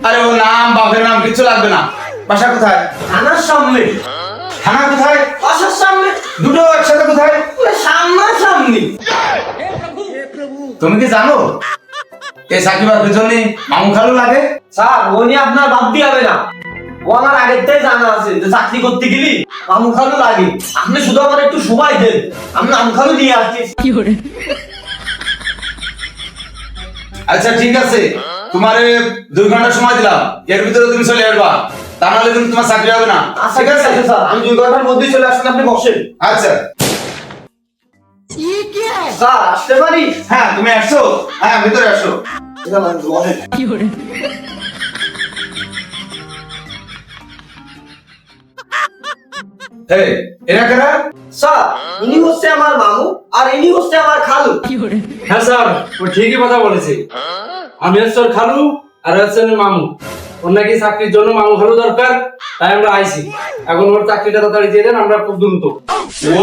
আরে ও নাম বাপের নাম কিছু লাগবে না। বাসা কোথায়? থানার সামনে। থানা কোথায়? বাসার সামনে। দুটো একসাথে কোথায়? সামনাসামনি। তুমি কি জানো এই সাকিবার পিছনে মামু খালু লাগে? স্যার ও নিয়ে আপনার বাদ দিয়ে হবে না। ও আমার আগের থেকে জানা আছে যে চাকরি করতে গেলি মামু খালু লাগে। আপনি শুধু আমার একটু সময় দেন, আমি মামু খালু দিয়ে আসছি। আচ্ছা ঠিক আছে, তোমার 2 ঘন্টা সময় দিলাম, এর ভিতরে তুমি চলে আসবা, তা নাহলে কিন্তু তোমার চাকরি হবে না। আচ্ছা ঠিক আছে স্যার, আমি 2 ঘন্টার মধ্যেই চলে আসুন, আপনি বসেন। আচ্ছা স্যার আসতে পারি? হ্যাঁ তুমি আসছো, হ্যাঁ ভিতরে আসো। বসেন। এই এরা কারা? স্যার ইনি হচ্ছে আমার মামু আর ইনি হচ্ছে আমার খালু। হ্যাঁ স্যার, ও ঠিকই কথা বলেছে। আমি হচ্ছে ওর খালু আর হচ্ছে ওর মামু। ওর নাকি চাকরির জন্য মামু খালু দরকার, তাই আমরা আইছি। এখন ওর চাকরিটা তাড়াতাড়ি দিয়ে দেন, আমরা খুব দ্রুত।